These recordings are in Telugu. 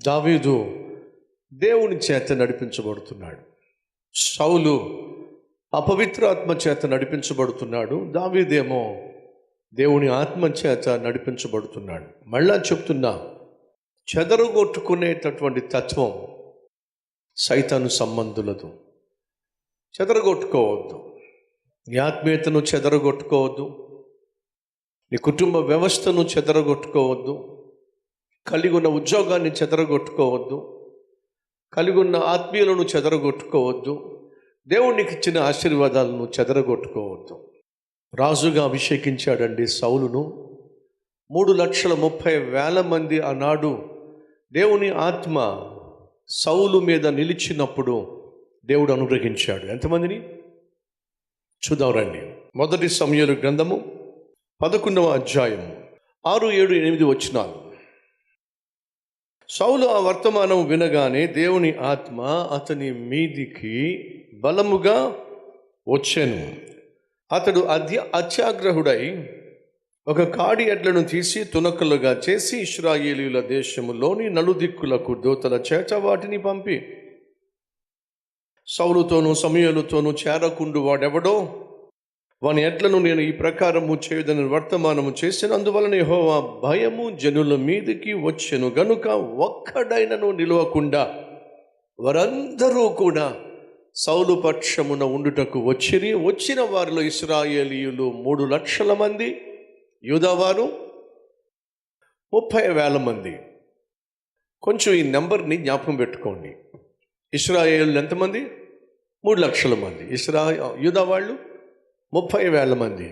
దావీదు దేవుని చేత నడిపించబడుతున్నాడు. సౌలు అపవిత్ర ఆత్మ చేత నడిపించబడుతున్నాడు. దావీదేమో దేవుని ఆత్మ చేత నడిపించబడుతున్నాడు. మళ్ళా చెప్తున్నా, చెదరగొట్టుకునేటటువంటి తత్వం సైతాను సంబంధులదు. చెదరగొట్టుకోవద్దు. నీ ఆత్మీయతను చెదరగొట్టుకోవద్దు. నీ కుటుంబ వ్యవస్థను చెదరగొట్టుకోవద్దు. కలిగి ఉన్న ఉద్యోగాన్ని చెదరగొట్టుకోవద్దు. కలిగి ఉన్న ఆత్మీయులను చెదరగొట్టుకోవద్దు. దేవునికి ఇచ్చిన ఆశీర్వాదాలను చెదరగొట్టుకోవద్దు. రాజుగా అభిషేకించాడండి సౌలును. 3,30,000 మంది ఆనాడు దేవుని ఆత్మ సౌలు మీద నిలిచినప్పుడు దేవుడు అనుగ్రహించాడు. ఎంతమందిని చూద్దాం రండి. 1 సమూయేలు గ్రంథము 11వ అధ్యాయం 6, 7, 8 వచనాలు. సౌలు ఆ వర్తమానం వినగానే దేవుని ఆత్మ అతని మీదికి బలముగా వచ్చెను. అతడు అత్యాగ్రహుడై ఒక కాడి ఎడ్లను తీసి తునకలుగా చేసి ఇశ్రాయేలీయుల దేశములోని నలుదిక్కులకు దూతల చేత వాటిని పంపి, సౌలుతోనూ సమూయేలుతోనూ చేరకుండు వాడెవడో వాని ఎడ్లను నేను ఈ ప్రకారము చేయుదని వర్తమానము చేసినందువలన యెహోవా భయము జనుల మీదికి వచ్చెను గనుక ఒక్కడైనను నిలవకుండా వారందరూ కూడా సౌలు పక్షమున ఉండుటకు వచ్చిరి. వచ్చిన వారిలో ఇశ్రాయేలీయులు 3,00,000 మంది, యూదావారు 30,000 మంది. కొంచెం ఈ నెంబర్ని జ్ఞాపకం పెట్టుకోండి. ఇశ్రాయేలు ఎంతమంది? 3,00,000 మంది. యూదా వాళ్ళు 30,000 మంది.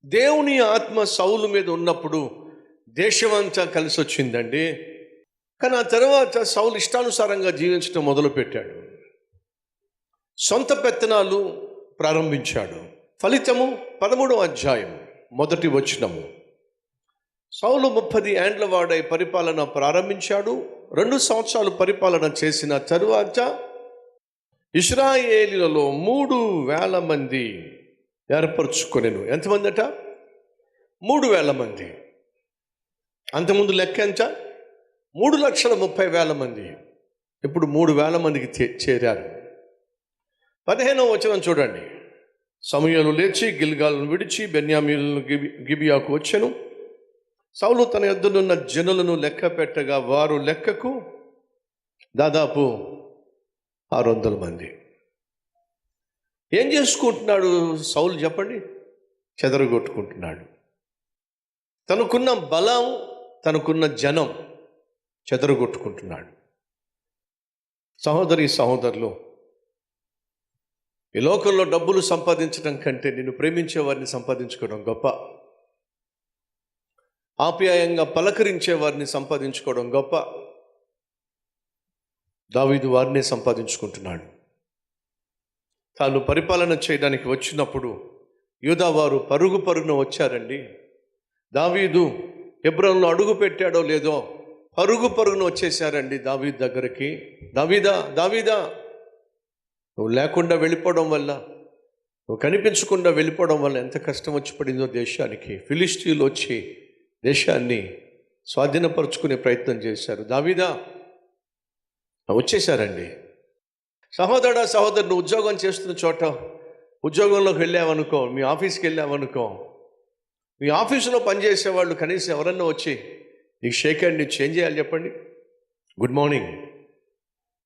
దేవుని ఆత్మ సౌలు మీద ఉన్నప్పుడు దేశమంతా కలిసి వచ్చిందండి. కానీ ఆ తర్వాత సౌలు ఇష్టానుసారంగా జీవించడం మొదలుపెట్టాడు. సొంత పెత్తనాలు ప్రారంభించాడు. ఫలితము 13వ అధ్యాయం 1వ వచనము. సౌలు 30 ఏండ్ల వాడై పరిపాలన ప్రారంభించాడు. 2 సంవత్సరాలు పరిపాలన చేసిన తరువాత ఇశ్రాయేలీయులలో 3,000 మంది ఏర్పరచుకొనెను. ఎంతమంది అట? 3,000 మంది. అంతకుముందు లెక్క ఎంత? 3,30,000 మంది. ఇప్పుడు 3,000 మందికి చేరారు. 15వ వచనం చూడండి. సమూయేలు లేచి గిల్గాలును విడిచి బెన్యామీనులను గిబియాకు వచ్చెను. సౌలు తన యొద్దనున్న జనులను లెక్క పెట్టగా వారు లెక్కకు దాదాపు 600 మంది. ఏం చేసుకుంటున్నాడు సౌలు చెప్పండి? చెదరగొట్టుకుంటున్నాడు. తనకున్న బలం, తనకున్న జనం చెదరగొట్టుకుంటున్నాడు. సహోదరి సహోదరులు, ఈ లోకంలో డబ్బులు సంపాదించడం కంటే నిన్ను ప్రేమించే వారిని సంపాదించుకోవడం గొప్ప. ఆప్యాయంగా పలకరించే వారిని సంపాదించుకోవడం గొప్ప. దావీదు వారినే సంపాదించుకుంటున్నాడు. తాను పరిపాలన చేయడానికి వచ్చినప్పుడు యూదావారు పరుగున వచ్చారండి. దావీదు హెబ్రోనులో అడుగు పెట్టాడో లేదో పరుగున వచ్చేసారండి దావీదు దగ్గరికి. దావీదా నువ్వు లేకుండా వెళ్ళిపోవడం వల్ల, నువ్వు కనిపించకుండా వెళ్ళిపోవడం వల్ల ఎంత కష్టం వచ్చి పడిందో దేశానికి. ఫిలిష్తీయులు వచ్చి దేశాన్ని స్వాధీనపరుచుకునే ప్రయత్నం చేశారు. దావీదా వచ్చేసారండి. సహోదరుడు నువ్వు ఉద్యోగం చేస్తున్న చోట ఉద్యోగంలోకి వెళ్ళావనుకో, మీ ఆఫీస్కి వెళ్ళావనుకో, మీ ఆఫీసులో పనిచేసేవాళ్ళు కనీసం ఎవరన్నా వచ్చి నీకు షేక్ హ్యాండ్ ఇచ్చి ఏం చేయాలి చెప్పండి? గుడ్ మార్నింగ్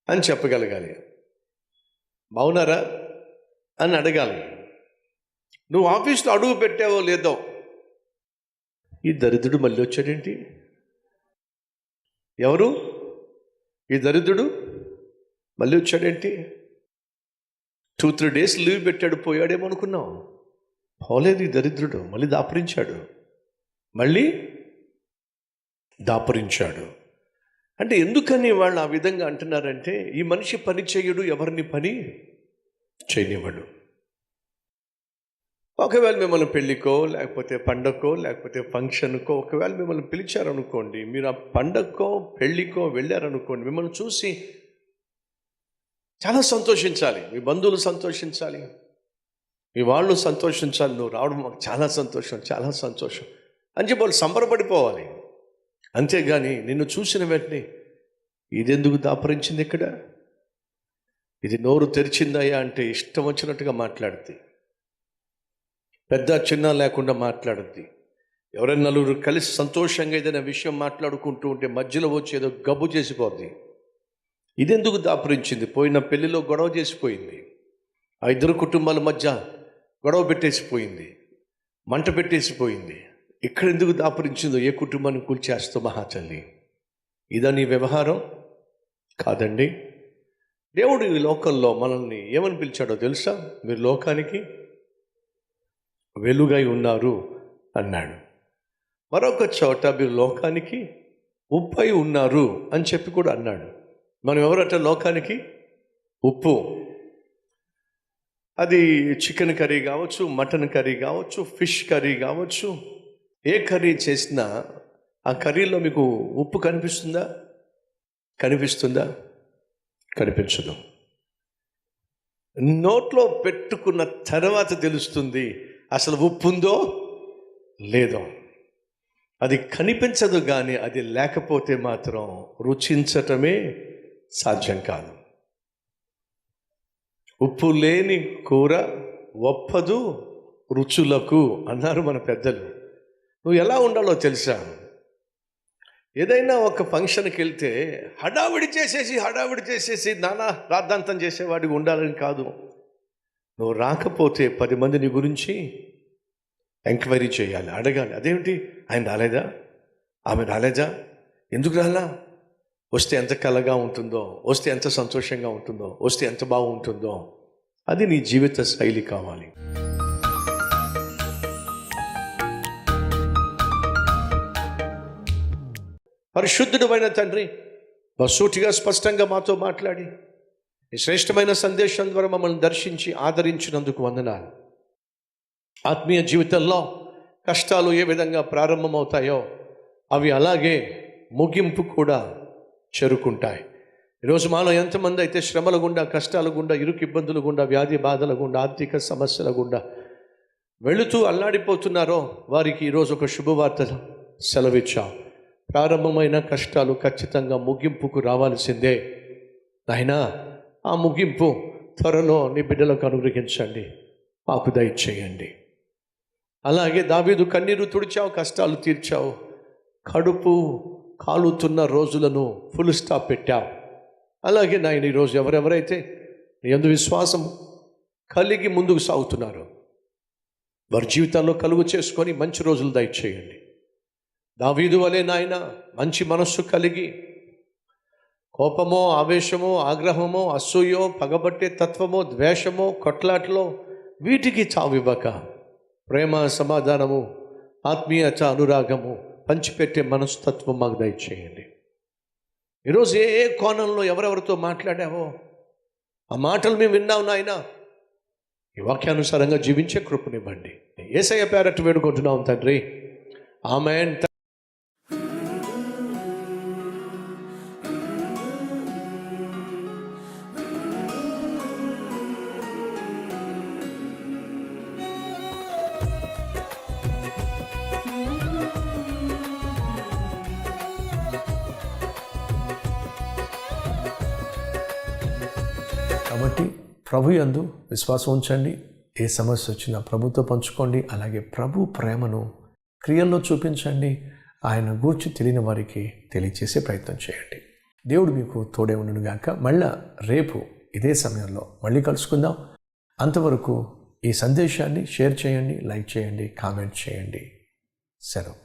అని చెప్పగలగాలి. బాగున్నారా అని అడగాలి. నువ్వు ఆఫీస్లో అడుగు పెట్టావో లేదో, ఈ దరిద్రుడు మళ్ళీ వచ్చాడేంటి? ఎవరు ఈ దరిద్రుడు? మళ్ళీ వచ్చాడేంటి? 2-3 days లీవ్ పెట్టాడు, పోయాడేమో అనుకున్నావు. పోలేదు. ఈ దరిద్రుడు మళ్ళీ దాపరించాడు. అంటే ఎందుకని వాళ్ళు ఆ విధంగా అంటున్నారంటే, ఈ మనిషి పని చేయడు, ఎవరిని పని చేయనివ్వడు. ఒకవేళ మిమ్మల్ని పెళ్ళికో, లేకపోతే పండగకో, లేకపోతే ఫంక్షన్కో ఒకవేళ మిమ్మల్ని పిలిచారనుకోండి, మీరు ఆ పండగకో పెళ్ళికో వెళ్ళారనుకోండి, మిమ్మల్ని చూసి చాలా సంతోషించాలి. మీ బంధువులు సంతోషించాలి, మీ వాళ్ళు సంతోషించాలి. నువ్వు రావడం మాకు చాలా సంతోషం అని చెప్పి వాళ్ళు సంబరపడిపోవాలి. అంతేగాని నిన్ను చూసిన వెంటనే ఇదెందుకు దాపరించింది ఇక్కడ? ఇది నోరు తెరిచిందయ్యా అంటే ఇష్టం వచ్చినట్టుగా మాట్లాడుద్ది, పెద్ద చిన్న లేకుండా మాట్లాడుద్ది. ఎవరైనా నలుగురు కలిసి సంతోషంగా ఏదైనా విషయం మాట్లాడుకుంటూ ఉంటే మధ్యలో వచ్చి ఏదో గబ్బు చేసిపోద్ది. ఇదెందుకు దాపరించింది? పోయిన పెళ్లిలో గొడవ చేసిపోయింది, ఆ ఇద్దరు కుటుంబాల మధ్య గొడవ పెట్టేసిపోయింది, మంట పెట్టేసిపోయింది. ఇక్కడ ఎందుకు దాపరించిందో, ఏ కుటుంబాన్ని కూల్చేస్తూ మహాచల్లి. ఇదా నీ వ్యవహారం? కాదండి. దేవుడు ఈ లోకంలో మనల్ని ఏమని పిలిచాడో తెలుసా? మీరు లోకానికి వెలుగై ఉన్నారు అన్నాడు. మరొక చోట మీరు లోకానికి ఉప్పై ఉన్నారు అని చెప్పి కూడా అన్నాడు. మనం ఎవరట? లోకానికి ఉప్పు. అది చికెన్ కర్రీ కావచ్చు, మటన్ కర్రీ కావచ్చు, ఫిష్ కర్రీ కావచ్చు, ఏ కర్రీ చేసినా ఆ కర్రీలో మీకు ఉప్పు కనిపిస్తుందా? కనిపించదు. నోట్లో పెట్టుకున్న తర్వాత తెలుస్తుంది అసలు ఉప్పు ఉందో లేదో. అది కనిపించదు, కానీ అది లేకపోతే మాత్రం రుచించటమే సాధ్యం కాదు. ఉప్పు లేని కూర ఒప్పదు రుచులకు అన్నారు మన పెద్దలు. నువ్వు ఎలా ఉండాలో తెలుసా? ఏదైనా ఒక ఫంక్షన్కి వెళ్తే హడావిడి చేసేసి నానా రాద్ధాంతం చేసేవాడికి ఉండాలని కాదు. నువ్వు రాకపోతే 10 మంది నీ గురించి ఎంక్వైరీ చేయాలి, అడగాలి. అదేమిటి, ఆయన రాలేదా, ఆమె రాలేదా, ఎందుకు రాలా, వస్తే ఎంత కలగా ఉంటుందో, వస్తే ఎంత సంతోషంగా ఉంటుందో, వస్తే ఎంత బాగుంటుందో. అది నీ జీవిత శైలి కావాలి. పరిశుద్ధుడైన తండ్రి, సూటిగా స్పష్టంగా మాతో మాట్లాడి ఈ శ్రేష్టమైన సందేశం ద్వారా మమ్మల్ని దర్శించి ఆదరించినందుకు వందనాలు. ఆత్మీయ జీవితంలో కష్టాలు ఏ విధంగా ప్రారంభమవుతాయో అవి అలాగే ముగింపు కూడా చేరుకుంటాయి. ఈరోజు మాలో ఎంతమంది అయితే శ్రమల గుండా, కష్టాల గుండా, ఇరుకు ఇబ్బందుల గుండా, వ్యాధి బాధల గుండా, ఆర్థిక సమస్యల గుండా వెళుతూ అల్లాడిపోతున్నారో వారికి ఈరోజు ఒక శుభవార్త సెలవిచ్చాం. ప్రారంభమైన కష్టాలు ఖచ్చితంగా ముగింపుకు రావాల్సిందే నాయనా. ఆ ముగింపు త్వరలో నీ బిడ్డలకు అనుగ్రహించండి, మాకు దయచేయండి. అలాగే దావీదు కన్నీరు తుడిచావు, కష్టాలు తీర్చావు, కడుపు కాలుతున్న రోజులను ఫుల్ స్టాప్ పెట్టావు. అలాగే నాయన ఈరోజు ఎవరెవరైతే నీ యందు విశ్వాసం కలిగి ముందుకు సాగుతున్నారో వారి జీవితాల్లో కలుగు చేసుకొని మంచి రోజులు దయచేయండి. దావీదు వలె నాయన మంచి మనస్సు కలిగి కోపమో, ఆవేశమో, ఆగ్రహమో, అసూయో, పగబట్టే తత్వమో, ద్వేషమో, కొట్లాటలో వీటికి చావివ్వక ప్రేమ, సమాధానము, ఆత్మీయత, అనురాగము పంచిపెట్టే మనస్తత్వం మాకు దయచేయండి. ఈరోజు ఏ కోణంలో ఎవరెవరితో మాట్లాడావో ఆ మాటలు మేము విన్నాం నాయన. ఈ వాక్యానుసారంగా జీవించే కృపనివ్వండి. యేసయ్య పేరట వేడుకుంటున్నాం తండ్రి, ఆమేన్. కాబట్టి ప్రభు యందు విశ్వాసం ఉంచండి. ఏ సమస్య వచ్చినా ప్రభుతో పంచుకోండి. అలాగే ప్రభు ప్రేమను క్రియల్లో చూపించండి. ఆయన గూర్చి తెలియని వారికి తెలియచేసే ప్రయత్నం చేయండి. దేవుడు మీకు తోడే ఉండును గాక. మళ్ళా రేపు ఇదే సమయంలో మళ్ళీ కలుసుకుందాం. అంతవరకు ఈ సందేశాన్ని షేర్ చేయండి, లైక్ చేయండి, కామెంట్ చేయండి. సెలవు.